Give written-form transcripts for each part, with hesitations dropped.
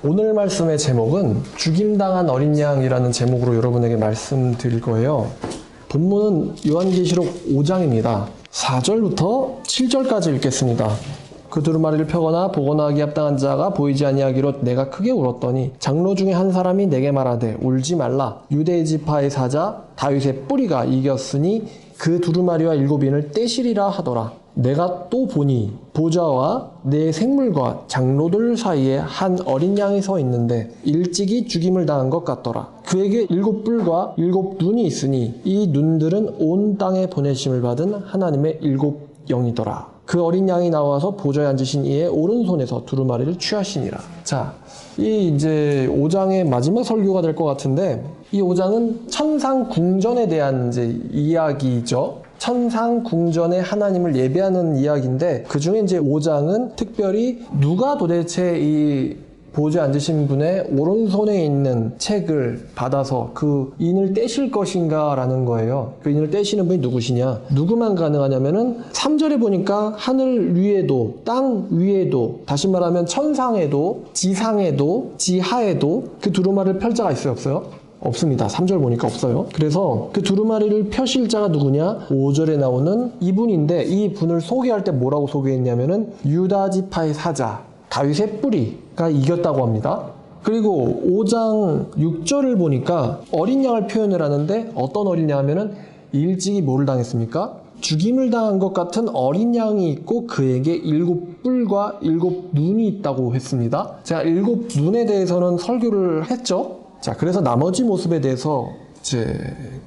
오늘 말씀의 제목은 죽임당한 어린 양이라는 제목으로 여러분에게 말씀드릴 거예요. 본문은 요한계시록 5장입니다. 4절부터 7절까지 읽겠습니다. 그 두루마리를 펴거나 보거나 하기 합당한 자가 보이지 아니하기로 내가 크게 울었더니 장로 중에 한 사람이 내게 말하되 울지 말라. 유대 지파의 사자 다윗의 뿌리가 이겼으니 그 두루마리와 일곱 인을 떼시리라 하더라. 내가 또 보니 보좌와 내 생물과 장로들 사이에 한 어린 양이 서 있는데 일찍이 죽임을 당한 것 같더라. 그에게 일곱 뿔과 일곱 눈이 있으니 이 눈들은 온 땅에 보내심을 받은 하나님의 일곱 영이더라. 그 어린 양이 나와서 보좌에 앉으신 이의 오른손에서 두루마리를 취하시니라. 자, 이 이제 5장의 마지막 설교가 될 것 같은데, 이 5장은 천상 궁전에 대한 이제 이야기죠. 천상 궁전에 하나님을 예배하는 이야기인데, 그 중에 이제 5장은 특별히 누가 도대체 이 보좌에 앉으신 분의 오른손에 있는 책을 받아서 그 인을 떼실 것인가 라는 거예요. 그 인을 떼시는 분이 누구시냐? 누구만 가능하냐면은 3절에 보니까 하늘 위에도 땅 위에도, 다시 말하면 천상에도 지상에도 지하에도 그 두루마리를 펼 자가 있어요, 없어요? 없습니다. 3절 보니까 없어요. 그래서 그 두루마리를 펴실 자가 누구냐? 5절에 나오는 이분인데, 이 분을 소개할 때 뭐라고 소개했냐면은 유다 지파의 사자 다윗의 뿌리가 이겼다고 합니다. 그리고 5장 6절을 보니까 어린 양을 표현을 하는데, 어떤 어린 양 하면은 일찍이 뭐를 당했습니까? 죽임을 당한 것 같은 어린 양이 있고 그에게 일곱 뿔과 일곱 눈이 있다고 했습니다. 제가 일곱 눈에 대해서는 설교를 했죠. 자, 그래서 나머지 모습에 대해서 이제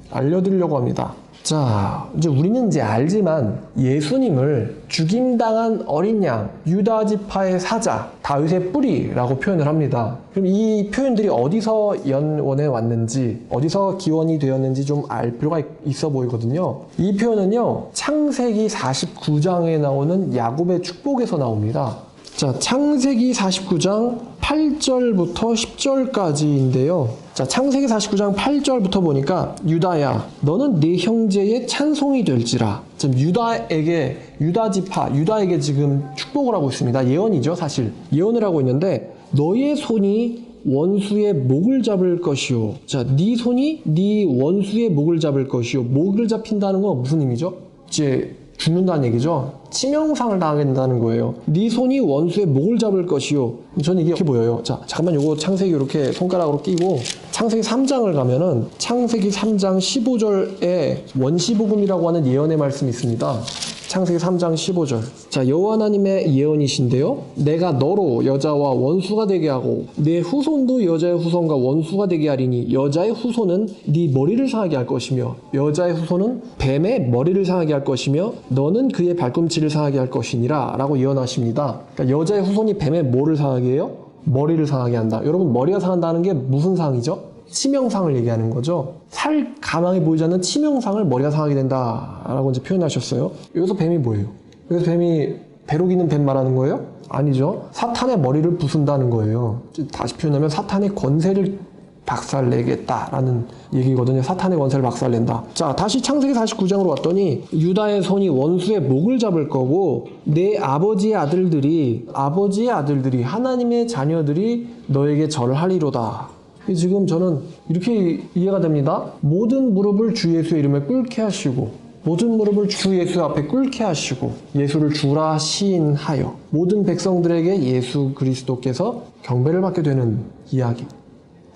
알려드리려고 합니다. 자, 이제 우리는 이제 알지만 예수님을 죽임당한 어린 양, 유다 지파의 사자, 다윗의 뿌리라고 표현을 합니다. 그럼 이 표현들이 어디서 연원해 왔는지, 어디서 기원이 되었는지 좀 알 필요가 있어 보이거든요. 이 표현은요, 창세기 49장에 나오는 야곱의 축복에서 나옵니다. 자, 창세기 49장 8절부터 10절까지인데요. 자, 창세기 49장 8절부터 보니까 유다야, 너는 네 형제의 찬송이 될지라. 지금 유다 지파, 유다에게 지금 축복을 하고 있습니다. 예언이죠, 사실. 예언을 하고 있는데, 너의 손이 원수의 목을 잡을 것이요. 자, 네 손이 네 원수의 목을 잡을 것이요. 목을 잡힌다는 건 무슨 의미죠? 이제 죽는다는 얘기죠. 치명상을 당하게 된다는 거예요. 네 손이 원수의 목을 잡을 것이요. 저는 이게 이렇게 보여요. 자, 잠깐만 요거 창세기 이렇게 손가락으로 끼고 창세기 3장을 가면은 창세기 3장 15절에 원시복음이라고 하는 예언의 말씀이 있습니다. 창세기 3장 15절. 자, 여호와 하나님의 예언이신데요. 내가 너로 여자와 원수가 되게 하고 내 후손도 여자의 후손과 원수가 되게 하리니 여자의 후손은 네 머리를 상하게 할 것이며 여자의 후손은 뱀의 머리를 상하게 할 것이며 너는 그의 발꿈치를 상하게 할 것이니라 라고 예언하십니다. 그러니까 여자의 후손이 뱀의 뭐를 상하게 해요? 머리를 상하게 한다. 여러분, 머리가 상한다는 게 무슨 상이죠? 치명상을 얘기하는 거죠. 살 가망이 보이지 않는 치명상을 머리가 상하게 된다라고 이제 표현하셨어요. 여기서 뱀이 뭐예요? 여기서 뱀이 벼룩 있는 뱀 말하는 거예요? 아니죠. 사탄의 머리를 부순다는 거예요. 다시 표현하면 사탄의 권세를 박살내겠다라는 얘기거든요. 사탄의 권세를 박살낸다. 자, 다시 창세기 49장으로 왔더니 유다의 손이 원수의 목을 잡을 거고 내 아버지의 아들들이 하나님의 자녀들이 너에게 절을 하리로다. 지금 저는 이렇게 이해가 됩니다. 모든 무릎을 주 예수의 이름에 꿇게 하시고 모든 무릎을 주 예수 앞에 꿇게 하시고 예수를 주라 시인하여 모든 백성들에게 예수 그리스도께서 경배를 받게 되는 이야기.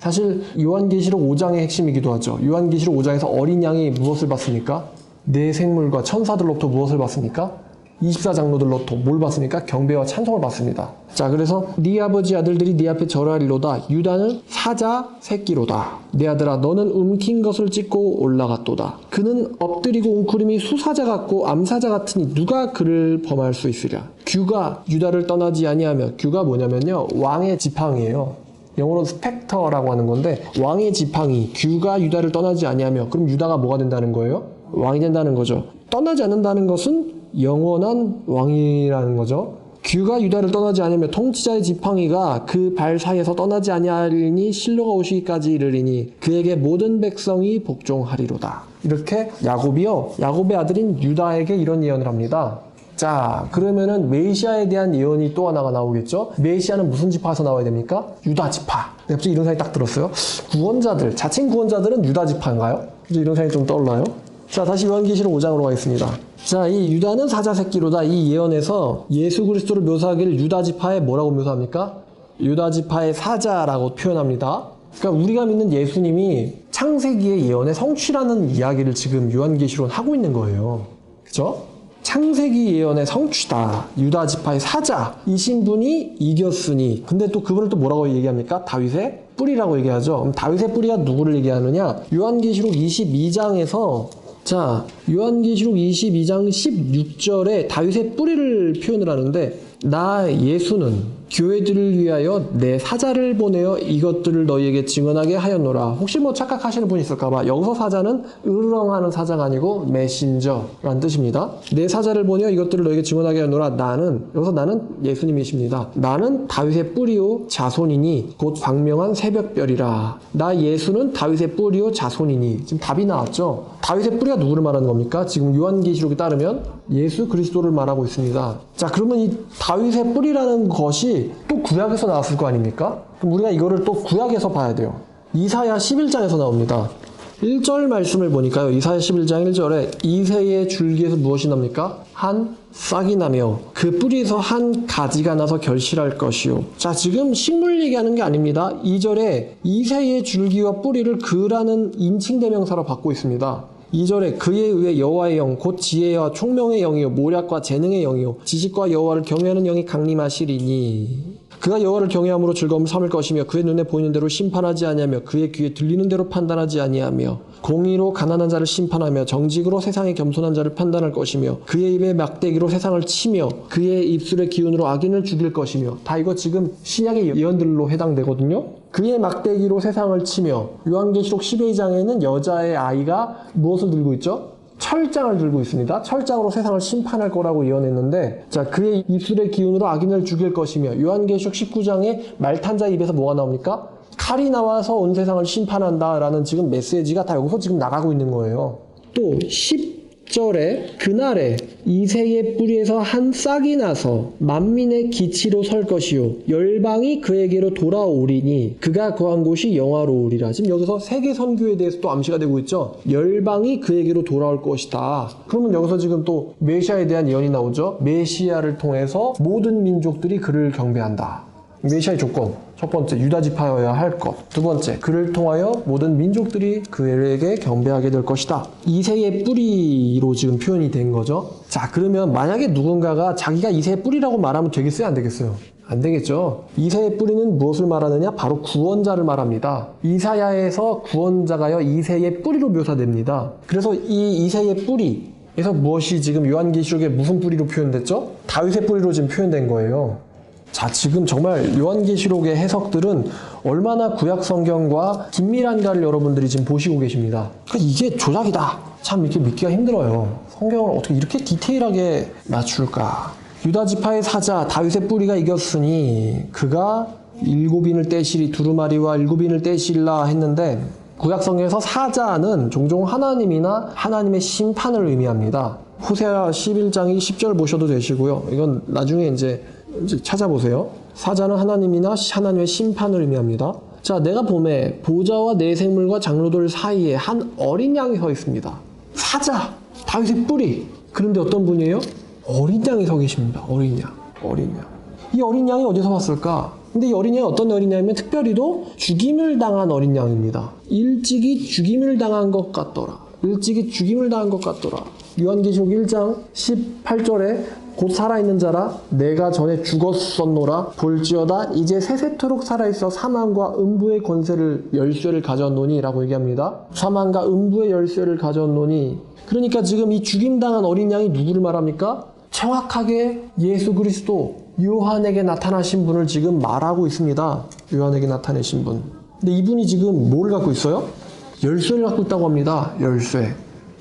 사실 요한계시록 5장의 핵심이기도 하죠. 요한계시록 5장에서 어린 양이 무엇을 받습니까? 내 생물과 천사들로부터 무엇을 받습니까? 24장로들로부터 뭘 받습니까? 경배와 찬송을 받습니다. 자, 그래서 네 아버지 아들들이 네 앞에 절하리로다. 유다는 사자 새끼로다. 내 아들아, 너는 움킨 것을 찢고 올라갔도다. 그는 엎드리고 웅크림이 수사자 같고 암사자 같으니 누가 그를 범할 수 있으랴. 규가 유다를 떠나지 아니하며, 규가 뭐냐면요, 왕의 지팡이에요. 영어로 스펙터라고 하는 건데, 왕의 지팡이, 규가 유다를 떠나지 아니하며, 그럼 유다가 뭐가 된다는 거예요? 왕이 된다는 거죠. 떠나지 않는다는 것은 영원한 왕이라는 거죠. 규가 유다를 떠나지 않으며 통치자의 지팡이가 그 발 사이에서 떠나지 아니하리니 실로가 오시기까지 이르리니 그에게 모든 백성이 복종하리로다. 이렇게 야곱의 아들인 유다에게 이런 예언을 합니다. 자, 그러면은 메시아에 대한 예언이 또 하나가 나오겠죠? 메시아는 무슨 지파에서 나와야 됩니까? 유다 지파. 갑자기 이런 생각이 딱 들었어요. 구원자들, 자칭 구원자들은 유다 지파인가요? 이런 생각이 좀 떠올라요. 자, 다시 요한계시록 5장으로 가겠습니다. 자, 이 유다는 사자 새끼로다. 이 예언에서 예수 그리스도를 묘사하기를 유다 지파의 뭐라고 묘사합니까? 유다 지파의 사자라고 표현합니다. 그러니까 우리가 믿는 예수님이 창세기의 예언의 성취라는 이야기를 지금 요한계시록은 하고 있는 거예요. 그죠? 창세기 예언의 성취다. 유다 지파의 사자이신 분이 이겼으니. 근데 또 그분을 또 뭐라고 얘기합니까? 다윗의 뿌리라고 얘기하죠. 그럼 다윗의 뿌리가 누구를 얘기하느냐? 요한계시록 22장에서 자, 요한계시록 22장 16절에 다윗의 뿌리를 표현을 하는데 나 예수는 교회들을 위하여 내 사자를 보내어 이것들을 너희에게 증언하게 하였노라. 혹시 뭐 착각하시는 분이 있을까봐 여기서 사자는 으르렁하는 사자가 아니고 메신저라는 뜻입니다. 내 사자를 보내어 이것들을 너희에게 증언하게 하였노라. 여기서 나는 예수님이십니다. 나는 다윗의 뿌리요 자손이니 곧 광명한 새벽별이라. 나 예수는 다윗의 뿌리요 자손이니. 지금 답이 나왔죠. 다윗의 뿌리가 누구를 말하는 겁니까? 지금 요한계시록에 따르면 예수 그리스도를 말하고 있습니다. 자, 그러면 이 다윗의 뿌리라는 것이 또 구약에서 나왔을 거 아닙니까? 그럼 우리가 이거를 또 구약에서 봐야 돼요. 이사야 11장에서 나옵니다. 1절 말씀을 보니까요. 이사야 11장 1절에 이새의 줄기에서 무엇이 납니까? 한 싹이 나며 그 뿌리에서 한 가지가 나서 결실할 것이요. 자, 지금 식물 얘기하는 게 아닙니다. 2절에 이새의 줄기와 뿌리를 그라는 인칭대명사로 받고 있습니다. 2절에 그에 의해 여호와의 영 곧 지혜와 총명의 영이요 모략과 재능의 영이요 지식과 여호와를 경외하는 영이 강림하시리니 그가 여호와를 경외함으로 즐거움을 삼을 것이며 그의 눈에 보이는 대로 심판하지 아니하며 그의 귀에 들리는 대로 판단하지 아니하며 공의로 가난한 자를 심판하며 정직으로 세상의 겸손한 자를 판단할 것이며 그의 입에 막대기로 세상을 치며 그의 입술의 기운으로 악인을 죽일 것이며 다 이거 지금 신약의 예언들로 해당되거든요. 그의 막대기로 세상을 치며 요한계시록 12장에는 여자의 아이가 무엇을 들고 있죠? 철장을 들고 있습니다. 철장으로 세상을 심판할 거라고 예언했는데 자, 그의 입술의 기운으로 악인을 죽일 것이며 요한계시록 19장에 말탄자 입에서 뭐가 나옵니까? 칼이 나와서 온 세상을 심판한다라는 지금 메시지가 다 여기서 지금 나가고 있는 거예요. 또 10절에 그날에 이새의 뿌리에서 한 싹이 나서 만민의 기치로 설 것이요 열방이 그에게로 돌아오리니 그가 거한 곳이 영화로우리라. 지금 여기서 세계 선교에 대해서 또 암시가 되고 있죠. 열방이 그에게로 돌아올 것이다. 그러면 여기서 지금 또 메시아에 대한 예언이 나오죠. 메시아를 통해서 모든 민족들이 그를 경배한다. 메시아의 조건, 첫 번째 유다 지파여야 할 것, 두 번째 그를 통하여 모든 민족들이 그에게 경배하게 될 것이다. 이새의 뿌리로 지금 표현이 된 거죠. 자, 그러면 만약에 누군가가 자기가 이새의 뿌리라고 말하면 되겠어요, 안 되겠어요? 안 되겠죠. 이새의 뿌리는 무엇을 말하느냐? 바로 구원자를 말합니다. 이사야에서 구원자가요 이새의 뿌리로 묘사됩니다. 그래서 이 이새의 뿌리 에서 무엇이 지금 요한계시록에 무슨 뿌리로 표현됐죠? 다윗의 뿌리로 지금 표현된 거예요. 자, 지금 정말 요한계시록의 해석들은 얼마나 구약 성경과 긴밀한가를 여러분들이 지금 보시고 계십니다. 그러니까 이게 조작이다. 참 이렇게 믿기가 힘들어요. 성경을 어떻게 이렇게 디테일하게 맞출까? 유다 지파의 사자 다윗의 뿌리가 이겼으니 그가 7인을 떼시리 두루마리와 7인을 떼실라 했는데 구약 성경에서 사자는 종종 하나님이나 하나님의 심판을 의미합니다. 호세아 11장이 10절 보셔도 되시고요. 이건 나중에 이제 찾아보세요. 사자는 하나님이나 하나님의 심판을 의미합니다. 자, 내가 봄에 보좌와 내 생물과 장로들 사이에 한 어린 양이 서 있습니다. 사자, 다윗의 뿌리. 그런데 어떤 분이에요? 어린 양이 서 계십니다. 어린 양. 이 어린 양이 어디서 왔을까? 근데 이 어린 양이 어떤 어린 양이면 특별히도 죽임을 당한 어린 양입니다. 일찍이 죽임을 당한 것 같더라. 요한계시록 1장 18절에 곧 살아있는 자라 내가 전에 죽었었노라 볼지어다 이제 세세토록 살아있어 사망과 음부의 권세를 열쇠를 가졌노니 라고 얘기합니다. 사망과 음부의 열쇠를 가졌노니 그러니까 지금 이 죽임당한 어린 양이 누구를 말합니까? 정확하게 예수 그리스도 요한에게 나타나신 분을 지금 말하고 있습니다. 요한에게 나타내신 분. 근데 이분이 지금 뭘 갖고 있어요? 열쇠를 갖고 있다고 합니다. 열쇠.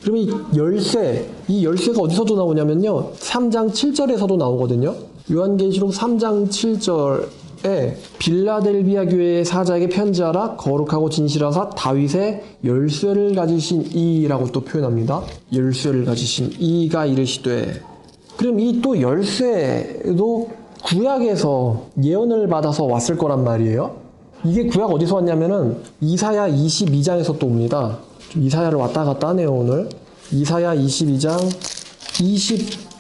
그러면 이 열쇠가 어디서도 나오냐면요. 3장 7절에서도 나오거든요. 요한계시록 3장 7절에 빌라델비아 교회의 사자에게 편지하라 거룩하고 진실하사 다윗의 열쇠를 가지신 이라고 또 표현합니다. 열쇠를 가지신 이가 이르시되 그럼 이 또 열쇠도 구약에서 예언을 받아서 왔을 거란 말이에요. 이게 구약 어디서 왔냐면은 이사야 22장에서 또 옵니다. 이사야를 왔다 갔다 하네요 오늘. 이사야 22장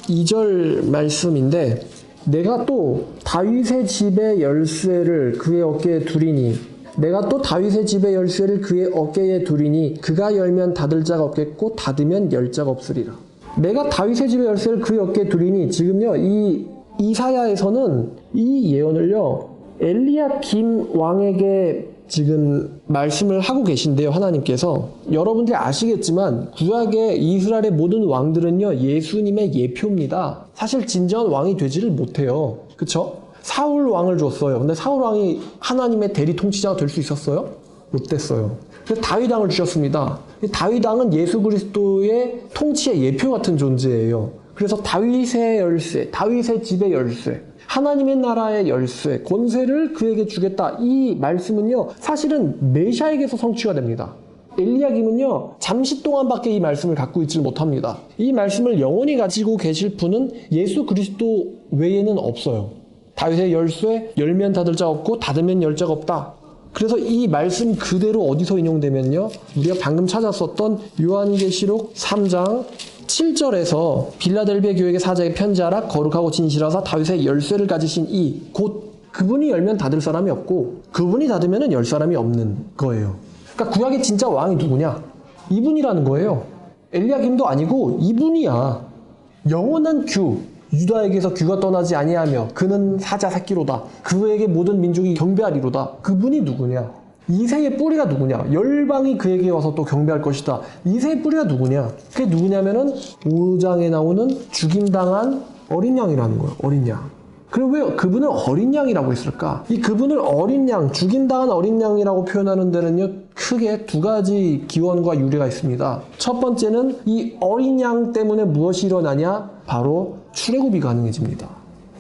22절 말씀인데, 내가 또 다윗의 집의 열쇠를 그의 어깨에 두리니, 내가 또 다윗의 집의 열쇠를 그의 어깨에 두리니 그가 열면 닫을 자가 없겠고 닫으면 열 자가 없으리라. 내가 다윗의 집의 열쇠를 그의 어깨에 두리니, 지금요 이 이사야에서는 이 예언을요 엘리야김 왕에게 지금 말씀을 하고 계신데요. 하나님께서 여러분들이 아시겠지만 구약의 이스라엘의 모든 왕들은요 예수님의 예표입니다. 사실 진정한 왕이 되지를 못해요. 그쵸? 사울 왕을 줬어요. 근데 사울 왕이 하나님의 대리 통치자가 될 수 있었어요? 못 됐어요. 그래서 다윗 왕을 주셨습니다. 다윗 왕은 예수 그리스도의 통치의 예표 같은 존재예요. 그래서 다윗의 열쇠, 다윗의 집의 열쇠, 하나님의 나라의 열쇠, 권세를 그에게 주겠다. 이 말씀은요 사실은 메시아에게서 성취가 됩니다. 엘리야김은요 잠시 동안밖에 이 말씀을 갖고 있지 못합니다. 이 말씀을 영원히 가지고 계실 분은 예수 그리스도 외에는 없어요. 다윗의 열쇠, 열면 닫을 자 없고 닫으면 열 자가 없다. 그래서 이 말씀 그대로 어디서 인용되면요, 우리가 방금 찾았었던 요한계시록 3장 7절에서 빌라델비아 교회의 사자에 편지하라. 거룩하고 진실하사 다윗의 열쇠를 가지신 이, 곧 그분이 열면 닫을 사람이 없고 그분이 닫으면 열 사람이 없는 거예요. 그러니까 구약의 진짜 왕이 누구냐? 이분이라는 거예요. 엘리야김도 아니고 이분이야. 영원한 규, 유다에게서 규가 떠나지 아니하며 그는 사자 새끼로다. 그에게 모든 민족이 경배하리로다. 그분이 누구냐? 이새의 뿌리가 누구냐? 열방이 그에게 와서 또 경배할 것이다. 이새의 뿌리가 누구냐? 그게 누구냐면은 5장에 나오는 죽임당한 어린 양이라는 거예요. 어린 양. 그럼 왜 그분을 어린 양이라고 했을까? 이 그분을 어린 양, 죽임당한 어린 양이라고 표현하는 데는요 크게 두 가지 기원과 유래가 있습니다. 첫 번째는 이 어린 양 때문에 무엇이 일어나냐? 바로 출애굽이 가능해집니다.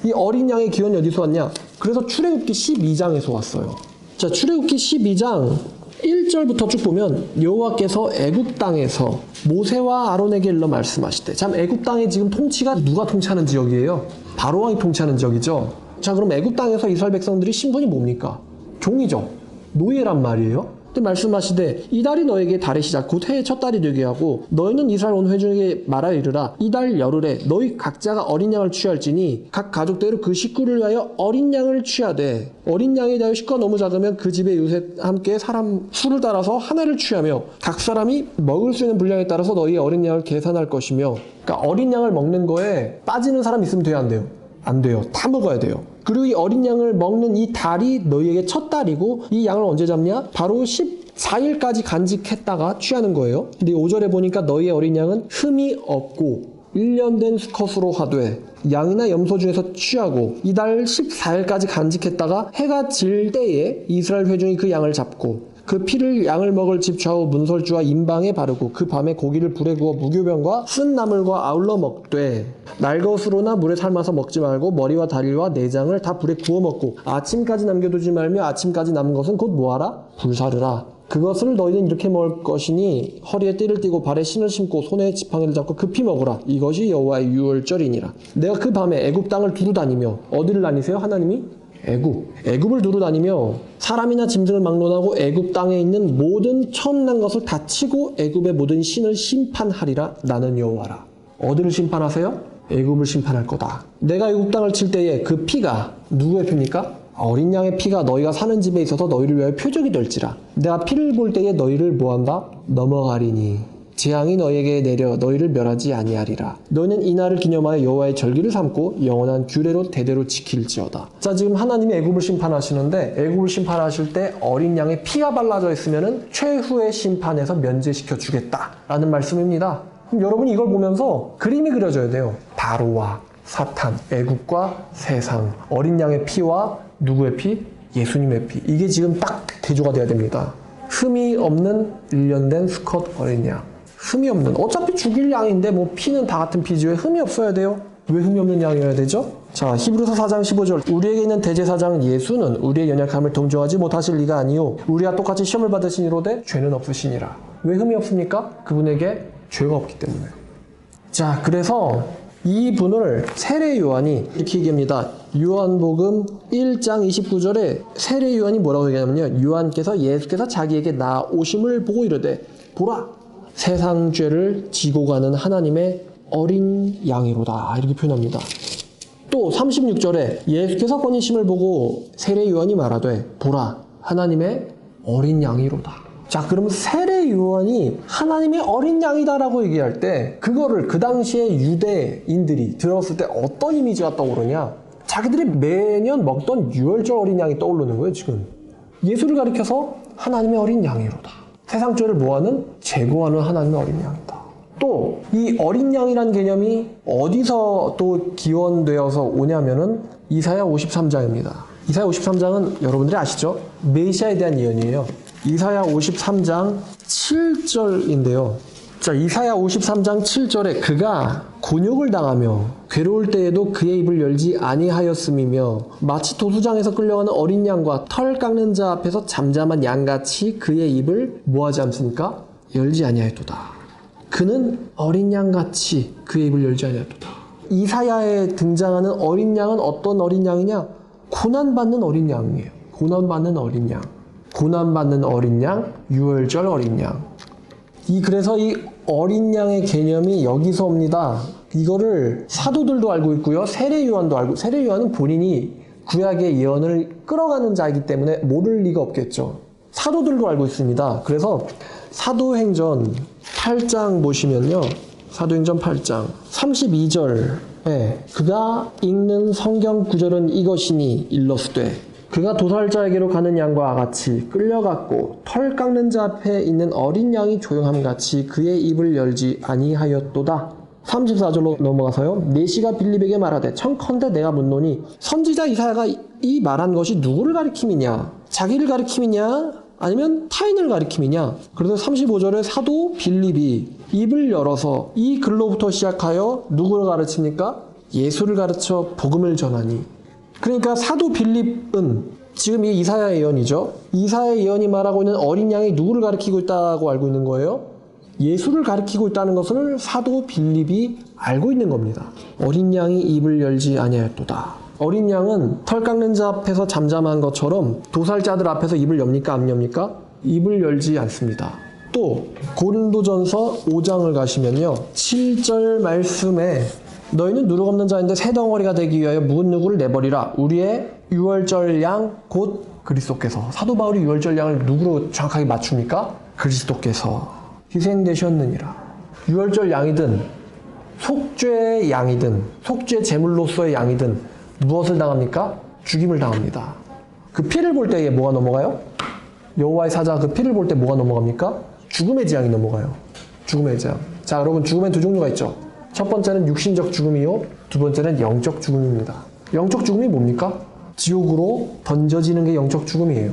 이 어린 양의 기원이 어디서 왔냐? 그래서 출애굽기 12장에서 왔어요. 자, 출애굽기 12장 1절부터 쭉 보면 여호와께서 애굽 땅에서 모세와 아론에게 일러 말씀하시되, 참 애굽 땅의 지금 통치가 누가 통치하는 지역이에요? 바로 왕이 통치하는 지역이죠. 자, 그럼 애굽 땅에서 이스라엘 백성들이 신분이 뭡니까? 종이죠. 노예란 말이에요. 근데 말씀하시되 이 달이 너에게 달의 시작 곧 해의 첫 달이 되게 하고 너희는 이스라엘 온 회중에게 말하여 이르라. 이 달 열흘에 너희 각자가 어린 양을 취할지니 각 가족대로 그 식구를 위하여 어린 양을 취하되, 어린 양에 대하여 식구가 너무 작으면 그 집의 요새 함께 사람 수를 따라서 하나를 취하며 각 사람이 먹을 수 있는 분량에 따라서 너희의 어린 양을 계산할 것이며. 그러니까 어린 양을 먹는 거에 빠지는 사람 있으면 돼요, 안 돼요? 안 돼요. 다 먹어야 돼요. 그리고 이 어린 양을 먹는 이 달이 너희에게 첫 달이고, 이 양을 언제 잡냐? 바로 14일까지 간직했다가 취하는 거예요. 근데 5절에 보니까 너희의 어린 양은 흠이 없고 1년 된 수컷으로 하되 양이나 염소 중에서 취하고 이 달 14일까지 간직했다가 해가 질 때에 이스라엘 회중이 그 양을 잡고 그 피를 양을 먹을 집 좌우 문설주와 임방에 바르고 그 밤에 고기를 불에 구워 무교병과 쓴 나물과 아울러 먹되, 날것으로나 물에 삶아서 먹지 말고 머리와 다리와 내장을 다 불에 구워 먹고 아침까지 남겨두지 말며 아침까지 남은 것은 곧 뭐하라? 불사르라. 그것을 너희는 이렇게 먹을 것이니 허리에 띠를 띠고 발에 신을 신고 손에 지팡이를 잡고 급히 먹으라. 이것이 여호와의 유월절이니라. 내가 그 밤에 애굽 땅을 두루 다니며, 어디를 다니세요? 하나님이? 애굽을 두루 다니며 사람이나 짐승을 막론하고 애굽 땅에 있는 모든 처음 난 것을 다 치고 애굽의 모든 신을 심판하리라. 나는 여호와라. 어디를 심판하세요? 애굽을 심판할 거다. 내가 애굽 땅을 칠 때에 그 피가 누구의 피입니까? 어린 양의 피가 너희가 사는 집에 있어서 너희를 위하여 표적이 될지라. 내가 피를 볼 때에 너희를 뭐한다? 넘어가리니 재앙이 너희에게 내려 너희를 멸하지 아니하리라. 너희는 이 날을 기념하여 여호와의 절기를 삼고 영원한 규례로 대대로 지킬지어다. 자, 지금 하나님이 애굽을 심판하시는데, 애굽을 심판하실 때 어린 양의 피가 발라져 있으면은 최후의 심판에서 면제시켜 주겠다라는 말씀입니다. 그럼 여러분이 이걸 보면서 그림이 그려져야 돼요. 바로와 사탄, 애굽과 세상, 어린 양의 피와 누구의 피? 예수님의 피. 이게 지금 딱 대조가 돼야 됩니다. 흠이 없는 1년 된 수컷 어린 양. 흠이 없는, 어차피 죽일 양인데 뭐 피는 다 같은 피지 왜 흠이 없어야 돼요? 왜 흠이 없는 양이어야 되죠? 자, 히브리서 4장 15절. 우리에게 있는 대제사장 예수는 우리의 연약함을 동정하지 못하실 리가 아니요 우리와 똑같이 시험을 받으시니로되 죄는 없으시니라. 왜 흠이 없습니까? 그분에게 죄가 없기 때문에. 자, 그래서 이 분을 세례 요한이 이렇게 얘기합니다. 요한복음 1장 29절에 세례 요한이 뭐라고 얘기하냐면요. 요한께서 예수께서 자기에게 나오심을 보고 이르되 보라 세상 죄를 지고 가는 하나님의 어린 양이로다. 이렇게 표현합니다. 또 36절에 예수께서 꺼니심을 보고 세례 요한이 말하되 보라 하나님의 어린 양이로다. 자, 그럼 세례 요한이 하나님의 어린 양이다라고 얘기할 때 그거를 그 당시에 유대인들이 들었을 때 어떤 이미지가 떠오르냐? 자기들이 매년 먹던 유월절 어린 양이 떠오르는 거예요, 지금. 예수를 가리켜서 하나님의 어린 양이로다. 세상 죄를 뭐하는? 제거하는 하나님의 어린 양이다. 또 이 어린 양이라는 개념이 어디서 또 기원되어서 오냐면은 이사야 53장입니다. 이사야 53장은 여러분들이 아시죠? 메시아에 대한 예언이에요. 이사야 53장 7절인데요. 자, 이사야 53장 7절에 그가 곤욕을 당하며 괴로울 때에도 그의 입을 열지 아니하였음이며 마치 도수장에서 끌려가는 어린 양과 털 깎는 자 앞에서 잠잠한 양같이 그의 입을 뭐하지 않습니까? 열지 아니하였도다. 그는 어린 양같이 그의 입을 열지 아니하였도다. 이사야에 등장하는 어린 양은 어떤 어린 양이냐? 고난받는 어린 양이에요. 고난받는 어린 양. 고난받는 어린 양, 유월절 어린 양. 그래서 이 어린 양의 개념이 여기서 옵니다. 이거를 사도들도 알고 있고요. 세례 요한도 알고, 세례 요한은 본인이 구약의 예언을 끌어가는 자이기 때문에 모를 리가 없겠죠. 사도들도 알고 있습니다. 그래서 사도행전 8장 보시면요. 사도행전 8장 32절에 그가 읽는 성경 구절은 이것이니 일러스되 그가 도살자에게로 가는 양과 같이 끌려갔고 털 깎는 자 앞에 있는 어린 양이 조용함같이 그의 입을 열지 아니하였도다. 34절로 넘어가서요. 내시가 빌립에게 말하되 청컨대 내가 묻노니 선지자 이사야가 이 말한 것이 누구를 가리킴이냐? 자기를 가리킴이냐? 아니면 타인을 가리킴이냐? 그래서 35절에 사도 빌립이 입을 열어서 이 글로부터 시작하여 누구를 가르칩니까? 예수를 가르쳐 복음을 전하니. 그러니까 사도 빌립은 지금 이 이사야의 예언이죠. 이사야의 예언이 말하고 있는 어린 양이 누구를 가리키고 있다고 알고 있는 거예요? 예수를 가리키고 있다는 것을 사도 빌립이 알고 있는 겁니다. 어린 양이 입을 열지 아니하였도다. 어린 양은 털 깎는 자 앞에서 잠잠한 것처럼 도살자들 앞에서 입을 엽니까? 안 엽니까? 입을 열지 않습니다. 또 고린도전서 5장을 가시면요. 7절 말씀에 너희는 누룩 없는 자인데 새 덩어리가 되기 위하여 묵은 누구를 내버리라. 우리의 유월절 양 곧 그리스도께서. 사도 바울이 유월절 양을 누구로 정확하게 맞춥니까? 그리스도께서 희생되셨느니라. 유월절 양이든 속죄의 양이든 속죄 제물로서의 양이든 무엇을 당합니까? 죽임을 당합니다. 그 피를 볼 때에 뭐가 넘어가요? 여호와의 사자가 그 피를 볼 때 뭐가 넘어갑니까? 죽음의 재앙이 넘어가요. 죽음의 재앙. 자, 여러분 죽음엔 두 종류가 있죠. 첫 번째는 육신적 죽음이요. 두 번째는 영적 죽음입니다. 영적 죽음이 뭡니까? 지옥으로 던져지는 게 영적 죽음이에요.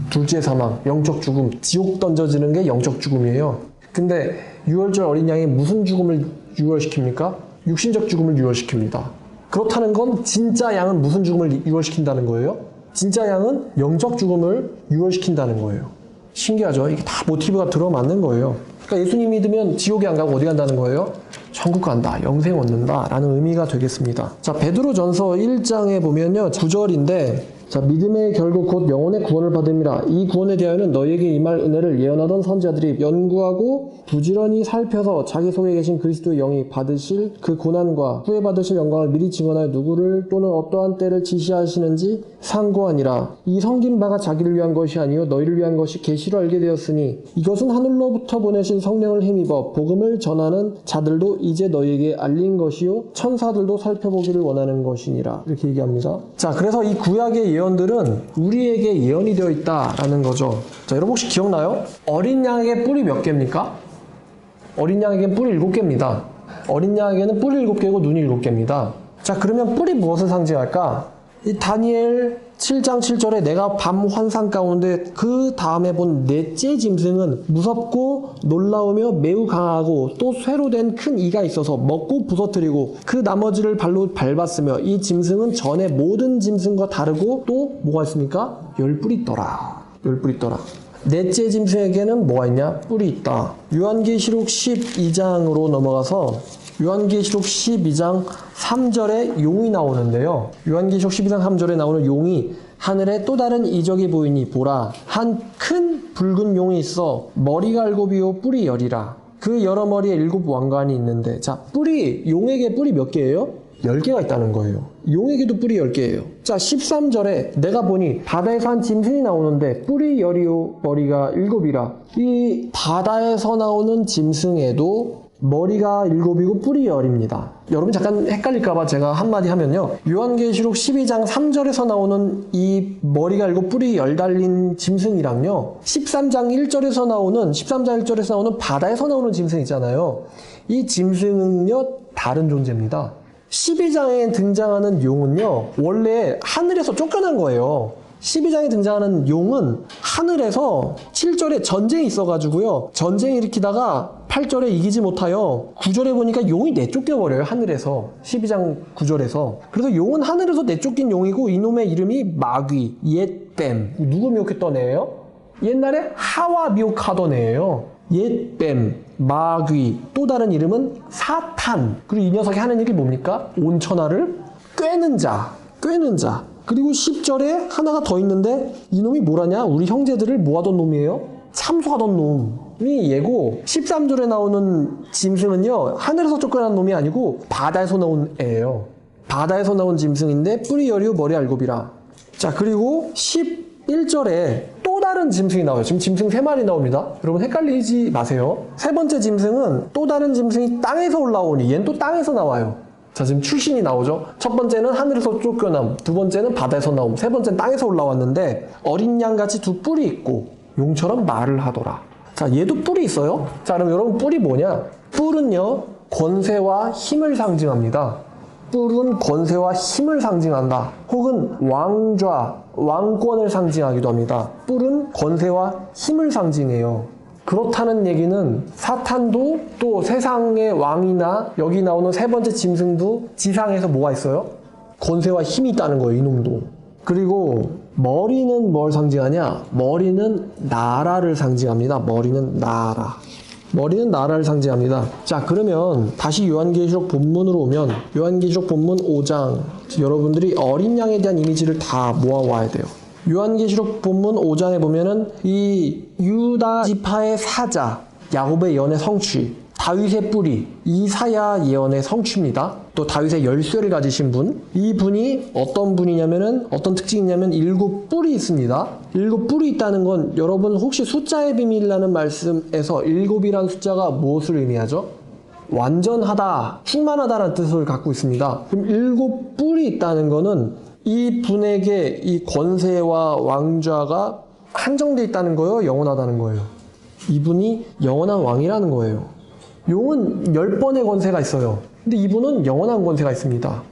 둘째 사망, 영적 죽음, 지옥 던져지는 게 영적 죽음이에요. 근데 유월절 어린 양이 무슨 죽음을 유월시킵니까? 육신적 죽음을 유월시킵니다. 그렇다는 건 진짜 양은 무슨 죽음을 유월시킨다는 거예요? 진짜 양은 영적 죽음을 유월시킨다는 거예요. 신기하죠? 이게 다 모티브가 들어맞는 거예요. 그러니까 예수님 믿으면 지옥에 안 가고 어디 간다는 거예요? 천국 간다, 영생 얻는다 라는 의미가 되겠습니다. 자, 베드로전서 1장에 보면요 9절인데 자, 믿음의 결국 곧 영혼의 구원을 받음이라. 이 구원에 대하여는 너희에게 임할 은혜를 예언하던 선지자들이 연구하고 부지런히 살펴서 자기 속에 계신 그리스도의 영이 받으실 그 고난과 후에 받으실 영광을 미리 증언하여 누구를 또는 어떠한 때를 지시하시는지 상고하니라. 이 섬긴 바가 자기를 위한 것이 아니요 너희를 위한 것이 계시로 알게 되었으니 이것은 하늘로부터 보내신 성령을 힘입어 복음을 전하는 자들도 이제 너희에게 알린 것이요 천사들도 살펴보기를 원하는 것이니라. 이렇게 얘기합니다. 자, 그래서 이 구약의 예언들은 우리에게 예언이 되어 있다라는 거죠. 자, 여러분 혹시 기억나요? 어린 양에게 뿔이 몇 개입니까? 어린 양에게는 뿔이 7개입니다. 어린 양에게는 뿔이 7개고 눈이 7개입니다. 자, 그러면 뿔이 무엇을 상징할까? 이 다니엘 7장 7절에 내가 밤 환상 가운데 그 다음에 본 넷째 짐승은 무섭고 놀라우며 매우 강하고 또 쇠로 된 큰 이가 있어서 먹고 부서뜨리고 그 나머지를 발로 밟았으며 이 짐승은 전에 모든 짐승과 다르고 또 뭐가 있습니까? 10뿔이 있더라. 10뿔이 있더라. 넷째 짐승에게는 뭐가 있냐? 뿔이 있다. 요한계시록 12장으로 넘어가서 요한계시록 12장 3절에 용이 나오는데요. 요한계시록 12장 3절에 나오는 용이 하늘에 또 다른 이적이 보이니 보라 한 큰 붉은 용이 있어 머리가 일곱이요 뿔이 열이라. 그 여러 머리에 일곱 왕관이 있는데, 자, 용에게 뿔이 몇 개예요? 10개가 있다는 거예요. 용에게도 뿔이 10개예요. 자, 13절에 내가 보니 바다에서 한 짐승이 나오는데 뿔이 열이요 머리가 일곱이라. 이 바다에서 나오는 짐승에도 머리가 일곱이고 뿔이 열입니다. 여러분 잠깐 헷갈릴까봐 제가 한마디 하면요. 요한계시록 12장 3절에서 나오는 이 머리가 일곱 뿔이 열 달린 짐승이랑요. 13장 1절에서 나오는 바다에서 나오는 짐승 있잖아요. 이 짐승은요 다른 존재입니다. 12장에 등장하는 용은요 원래 하늘에서 쫓겨난 거예요. 12장에 등장하는 용은 하늘에서 7절에 전쟁이 있어가지고요. 전쟁 일으키다가 8절에 이기지 못하여 9절에 보니까 용이 내쫓겨버려요. 하늘에서. 12장 9절에서. 그래서 용은 하늘에서 내쫓긴 용이고 이놈의 이름이 마귀, 옛뱀. 누구 미혹했던 애예요? 옛날에 하와 미혹하던 애예요. 옛뱀, 마귀, 또 다른 이름은 사탄. 그리고 이 녀석이 하는 일이 뭡니까? 온 천하를 꿰는 자. 그리고 10절에 하나가 더 있는데 이놈이 뭐라냐? 우리 형제들을 뭐하던 놈이에요? 참소하던 놈이 얘고, 13절에 나오는 짐승은요 하늘에서 쫓겨난 놈이 아니고 바다에서 나온 애예요. 바다에서 나온 짐승인데 뿔이 열이요 머리 일곱이라. 자, 그리고 11절에 또 다른 짐승이 나와요. 지금 짐승 3마리 나옵니다. 여러분 헷갈리지 마세요. 세 번째 짐승은 또 다른 짐승이 땅에서 올라오니 얘는 또 땅에서 나와요. 자, 지금 출신이 나오죠. 첫 번째는 하늘에서 쫓겨남, 두 번째는 바다에서 나옴, 세 번째는 땅에서 올라왔는데 어린 양같이 두 뿔이 있고 용처럼 말을 하더라. 자, 얘도 뿔이 있어요. 자, 그럼 여러분 뿔이 뭐냐? 뿔은요 권세와 힘을 상징합니다. 뿔은 권세와 힘을 상징한다. 혹은 왕좌, 왕권을 상징하기도 합니다. 뿔은 권세와 힘을 상징해요. 그렇다는 얘기는 사탄도 또 세상의 왕이나 여기 나오는 세 번째 짐승도 지상에서 뭐가 있어요? 권세와 힘이 있다는 거예요, 이놈도. 그리고 머리는 뭘 상징하냐? 머리는 나라를 상징합니다. 머리는 나라를 상징합니다. 자, 그러면 다시 요한계시록 본문으로 오면 요한계시록 본문 5장, 여러분들이 어린 양에 대한 이미지를 다 모아와야 돼요. 요한계시록 본문 5장에 보면은 이 유다 지파의 사자, 야곱의 예언의 성취, 다윗의 뿌리, 이사야 예언의 성취입니다. 또 다윗의 열쇠를 가지신 분, 이 분이 어떤 분이냐면은, 어떤 특징이 있냐면 7뿔이 있습니다. 7뿔이 있다는 건 여러분 혹시 숫자의 비밀이라는 말씀에서 7이라는 숫자가 무엇을 의미하죠? 완전하다, 충만하다라는 뜻을 갖고 있습니다. 그럼 7뿔이 있다는 거는 이 분에게 이 권세와 왕좌가 한정되어 있다는 거예요? 영원하다는 거예요? 이분이 영원한 왕이라는 거예요. 용은 10번의 권세가 있어요. 근데 이분은 영원한 권세가 있습니다.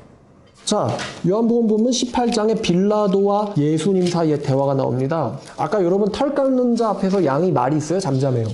자, 요한복음 보면 18장에 빌라도와 예수님 사이에 대화가 나옵니다. 아까 여러분 털 깎는 자 앞에서 양이 말이 있어요? 잠잠해요?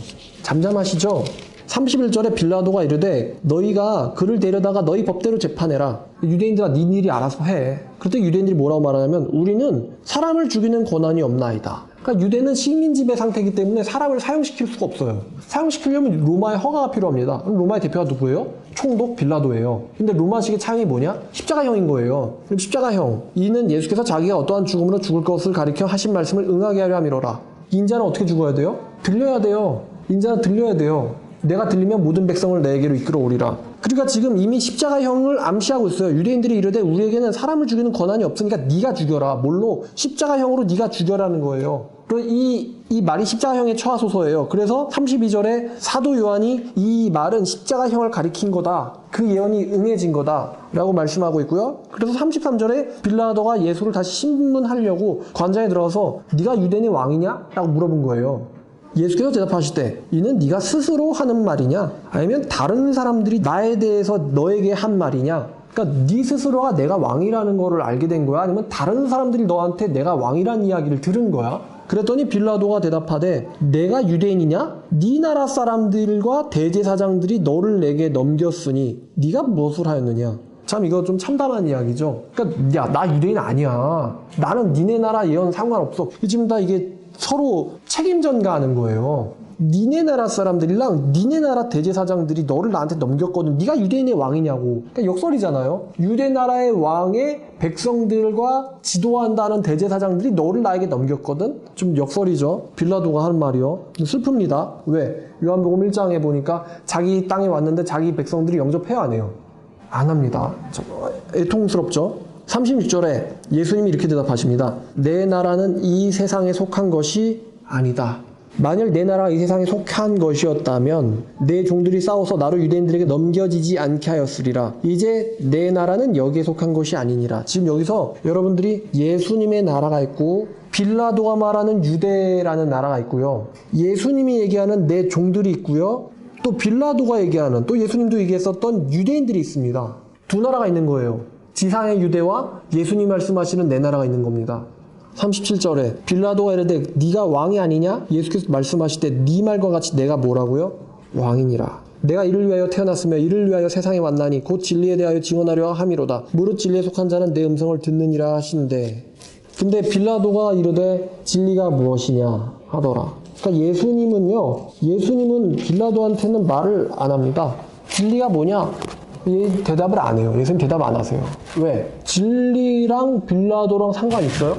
잠잠하시죠? 31절에 빌라도가 이르되 너희가 그를 데려다가 너희 법대로 재판해라. 유대인들아 네 일이 알아서 해. 그때 유대인들이 뭐라고 말하냐면 우리는 사람을 죽이는 권한이 없나이다. 그러니까 유대는 식민지배 상태이기 때문에 사람을 사형시킬 수가 없어요. 사형시키려면 로마의 허가가 필요합니다. 그럼 로마의 대표가 누구예요? 총독 빌라도예요. 근데 로마식의 차형이 뭐냐? 십자가형인 거예요. 그럼 십자가형, 이는 예수께서 자기가 어떠한 죽음으로 죽을 것을 가리켜 하신 말씀을 응하게 하려 함이로라. 인자는 어떻게 죽어야 돼요? 들려야 돼요. 인자는 들려야 돼요. 내가 들리면 모든 백성을 내게로 이끌어오리라. 그러니까 지금 이미 십자가형을 암시하고 있어요. 유대인들이 이르되 우리에게는 사람을 죽이는 권한이 없으니까 네가 죽여라. 뭘로? 십자가형으로 네가 죽여라는 거예요. 이 말이 십자가형에 처하소서예요. 그래서 32절에 사도 요한이 이 말은 십자가형을 가리킨 거다. 그 예언이 응해진 거다. 라고 말씀하고 있고요. 그래서 33절에 빌라도가 예수를 다시 신문하려고 관장에 들어가서 네가 유대인의 왕이냐? 라고 물어본 거예요. 예수께서 대답하시되 이는 네가 스스로 하는 말이냐? 아니면 다른 사람들이 나에 대해서 너에게 한 말이냐? 그러니까 네 스스로가 내가 왕이라는 거를 알게 된 거야? 아니면 다른 사람들이 너한테 내가 왕이라는 이야기를 들은 거야? 그랬더니 빌라도가 대답하되 내가 유대인이냐? 네 나라 사람들과 대제사장들이 너를 내게 넘겼으니 네가 무엇을 하였느냐? 참 이거 좀 참담한 이야기죠. 그러니까 야, 나 유대인 아니야. 나는 니네 나라 예언 상관없어. 지금 다 이게 서로 책임전가하는 거예요. 니네 나라 사람들이랑 니네 나라 대제사장들이 너를 나한테 넘겼거든. 네가 유대인의 왕이냐고. 그러니까 역설이잖아요. 유대 나라의 왕의 백성들과 지도한다는 대제사장들이 너를 나에게 넘겼거든. 좀 역설이죠. 빌라도가 하는 말이요. 슬픕니다. 왜? 요한복음 1장에 보니까 자기 땅에 왔는데 자기 백성들이 영접해야 안 해요. 안 합니다. 애통스럽죠. 36절에 예수님이 이렇게 대답하십니다. 내 나라는 이 세상에 속한 것이 아니다. 만일 내 나라가 이 세상에 속한 것이었다면 내 종들이 싸워서 나로 유대인들에게 넘겨지지 않게 하였으리라. 이제 내 나라는 여기에 속한 것이 아니니라. 지금 여기서 여러분들이 예수님의 나라가 있고 빌라도가 말하는 유대라는 나라가 있고요. 예수님이 얘기하는 내 종들이 있고요. 또 빌라도가 얘기하는, 또 예수님도 얘기했었던 유대인들이 있습니다. 두 나라가 있는 거예요. 지상의 유대와 예수님 말씀하시는 내 나라가 있는 겁니다. 37절에 빌라도가 이르되 네가 왕이 아니냐? 예수께서 말씀하실 때 네 말과 같이 내가 뭐라고요? 왕이니라. 내가 이를 위하여 태어났으며 이를 위하여 세상에 왔나니 곧 진리에 대하여 증언하려 함이로다. 무릇 진리에 속한 자는 내 음성을 듣느니라 하시는데, 근데 빌라도가 이르되 진리가 무엇이냐 하더라. 그러니까 예수님은 빌라도한테는 말을 안 합니다. 진리가 뭐냐? 대답을 안 해요. 예수님 대답 안 하세요. 왜? 진리랑 빌라도랑 상관 있어요?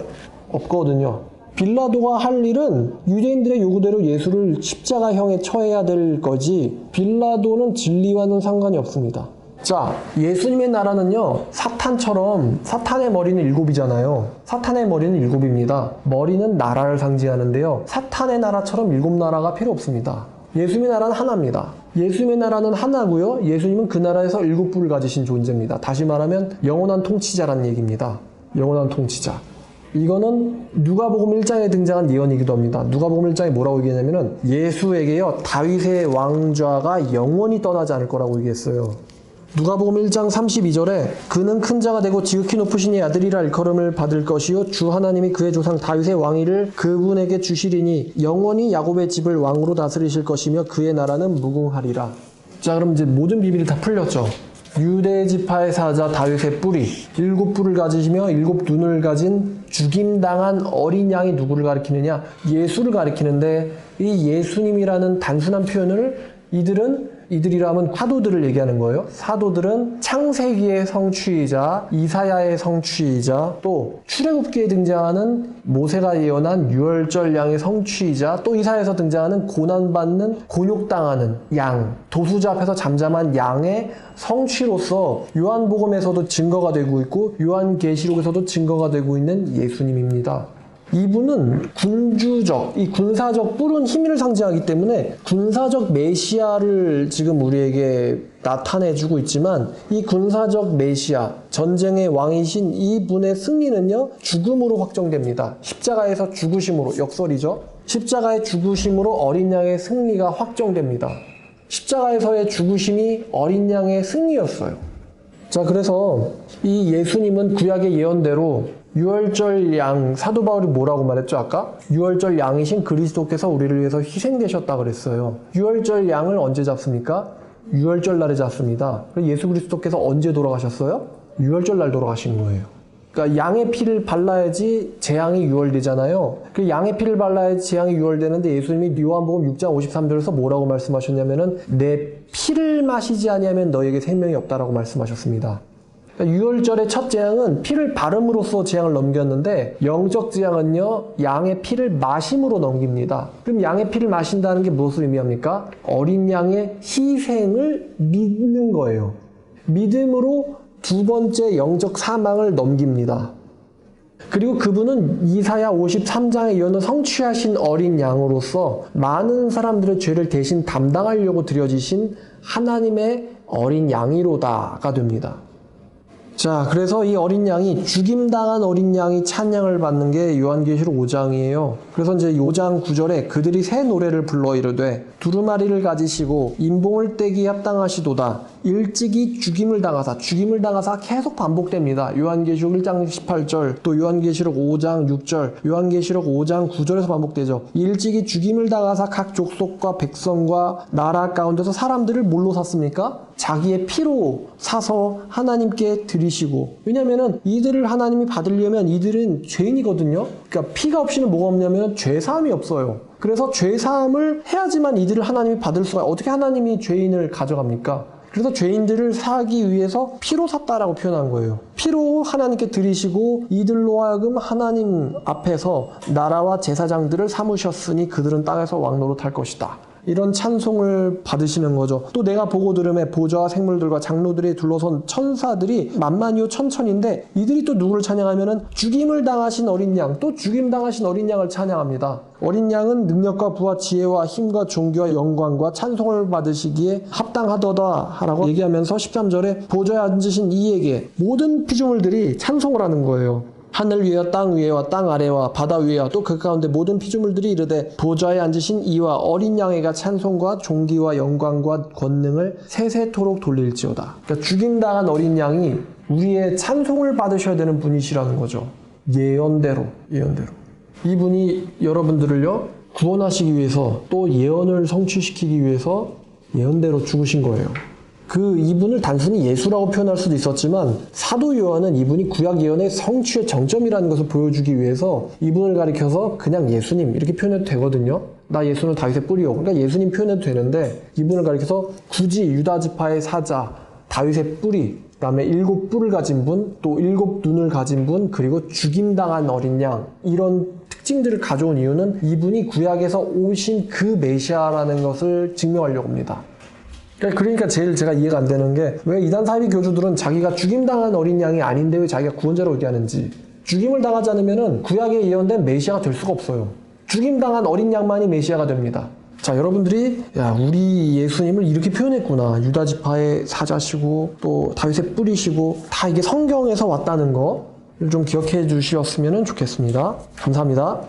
없거든요. 빌라도가 할 일은 유대인들의 요구대로 예수를 십자가형에 처해야 될 거지, 빌라도는 진리와는 상관이 없습니다. 자, 예수님의 나라는요, 사탄처럼, 사탄의 머리는 7이잖아요. 사탄의 머리는 7입니다. 머리는 나라를 상징하는데요, 사탄의 나라처럼 7나라가 필요 없습니다. 예수님의 나라는 하나입니다. 예수님의 나라는 하나고요. 예수님은 그 나라에서 7부를 가지신 존재입니다. 다시 말하면 영원한 통치자라는 얘기입니다. 영원한 통치자. 이거는 누가복음 1장에 등장한 예언이기도 합니다. 누가복음 1장에 뭐라고 얘기했냐면은 예수에게요, 다윗의 왕좌가 영원히 떠나지 않을 거라고 얘기했어요. 누가복음 1장 32절에 그는 큰 자가 되고 지극히 높으신 이의 아들이라 일컬음을 받을 것이요 주 하나님이 그의 조상 다윗의 왕위를 그분에게 주시리니 영원히 야곱의 집을 왕으로 다스리실 것이며 그의 나라는 무궁하리라. 자, 그럼 이제 모든 비밀이 다 풀렸죠. 유대 지파의 사자 다윗의 뿌리, 7뿔을 가지시며 7눈을 가진 죽임당한 어린 양이 누구를 가리키느냐? 예수를 가리키는데, 이 예수님이라는 단순한 표현을 이들이라면 사도들을 얘기하는 거예요. 사도들은 창세기의 성취이자 이사야의 성취이자 또 출애굽기에 등장하는 모세가 예언한 유월절 양의 성취이자 또 이사야에서 등장하는 고난받는 곤욕당하는 양, 도수자 앞에서 잠잠한 양의 성취로서 요한복음에서도 증거가 되고 있고 요한계시록에서도 증거가 되고 있는 예수님입니다. 이분은 이 군사적 뿔은 힘을 상징하기 때문에 군사적 메시아를 지금 우리에게 나타내주고 있지만, 이 군사적 메시아, 전쟁의 왕이신 이분의 승리는요, 죽음으로 확정됩니다. 십자가에서 죽으심으로, 역설이죠. 십자가의 죽으심으로 어린 양의 승리가 확정됩니다. 십자가에서의 죽으심이 어린 양의 승리였어요. 자, 그래서 이 예수님은 구약의 예언대로 유월절 양, 사도 바울이 뭐라고 말했죠 아까? 유월절 양이신 그리스도께서 우리를 위해서 희생되셨다 그랬어요. 유월절 양을 언제 잡습니까? 유월절 날에 잡습니다. 예수 그리스도께서 언제 돌아가셨어요? 유월절 날 돌아가신 거예요. 그러니까 양의 피를 발라야지 재앙이 유월되잖아요. 그 양의 피를 발라야지 재앙이 유월되는데, 예수님이 요한복음 6장 53절에서 뭐라고 말씀하셨냐면은 내 피를 마시지 아니하면 너에게 생명이 없다라고 말씀하셨습니다. 유월절의 첫 재앙은 피를 바름으로써 재앙을 넘겼는데, 영적 재앙은요, 양의 피를 마심으로 넘깁니다. 그럼 양의 피를 마신다는 게 무엇을 의미합니까? 어린 양의 희생을 믿는 거예요. 믿음으로 두 번째 영적 사망을 넘깁니다. 그리고 그분은 이사야 53장의 예언을 성취하신 어린 양으로서 많은 사람들의 죄를 대신 담당하려고 드려지신 하나님의 어린 양이로다가 됩니다. 자, 그래서 이 어린 양이, 죽임당한 어린 양이 찬양을 받는 게 요한계시록 5장이에요. 그래서 이제 5장 9절에 그들이 새 노래를 불러 이르되 두루마리를 가지시고 인봉을 떼기 합당하시도다. 일찍이 죽임을 당하사 계속 반복됩니다. 요한계시록 1장 18절, 또 요한계시록 5장 6절, 요한계시록 5장 9절에서 반복되죠. 일찍이 죽임을 당하사 각 족속과 백성과 나라 가운데서 사람들을 뭘로 샀습니까? 자기의 피로 사서 하나님께 드리시고, 왜냐면은 이들을 하나님이 받으려면 이들은 죄인이거든요. 그러니까 피가 없이는 뭐가 없냐면 죄사함이 없어요. 그래서 죄사함을 해야지만 이들을 하나님이 받을 수가, 어떻게 하나님이 죄인을 가져갑니까? 그래서 죄인들을 사기 위해서 피로 샀다라고 표현한 거예요. 피로 하나님께 드리시고 이들로 하여금 하나님 앞에서 나라와 제사장들을 삼으셨으니 그들은 땅에서 왕노릇할 것이다. 이런 찬송을 받으시는 거죠. 또 내가 보고 들음에 보좌와 생물들과 장로들이 둘러선 천사들이 만만이요 천천인데, 이들이 또 누구를 찬양하면은 죽임을 당하신 어린 양, 또 죽임 당하신 어린 양을 찬양합니다. 어린 양은 능력과 부와 지혜와 힘과 존귀와 영광과 찬송을 받으시기에 합당하도다 하라고 얘기하면서 13절에 보좌에 앉으신 이에게 모든 피조물들이 찬송을 하는 거예요. 하늘 위와 땅 위에와 땅 아래와 바다 위에와 또 그 가운데 모든 피조물들이 이르되 보좌에 앉으신 이와 어린 양에게 찬송과 존귀와 영광과 권능을 세세토록 돌릴지어다. 그러니까 죽임당한 어린 양이 우리의 찬송을 받으셔야 되는 분이시라는 거죠. 예언대로. 이분이 여러분들을요 구원하시기 위해서, 또 예언을 성취시키기 위해서 예언대로 죽으신 거예요. 이분을 단순히 예수라고 표현할 수도 있었지만, 사도 요한은 이분이 구약 예언의 성취의 정점이라는 것을 보여주기 위해서 이분을 가리켜서 그냥 예수님 이렇게 표현해도 되거든요. 나 예수는 다윗의 뿌리요. 그러니까 예수님 표현해도 되는데, 이분을 가리켜서 굳이 유다 지파의 사자, 다윗의 뿌리, 그다음에 7뿔을 가진 분, 또 7눈을 가진 분, 그리고 죽임당한 어린 양, 이런 특징들을 가져온 이유는 이분이 구약에서 오신 그 메시아라는 것을 증명하려고 합니다. 그러니까 제일 제가 이해가 안 되는 게, 왜 이단 사이비 교주들은 자기가 죽임당한 어린 양이 아닌데 왜 자기가 구원자로 얘기하는지. 죽임을 당하지 않으면 구약에 예언된 메시아가 될 수가 없어요. 죽임당한 어린 양만이 메시아가 됩니다. 자, 여러분들이 우리 예수님을 이렇게 표현했구나. 유다 지파의 사자시고 또 다윗의 뿌리시고, 다 이게 성경에서 왔다는 거 좀 기억해 주셨으면 좋겠습니다. 감사합니다.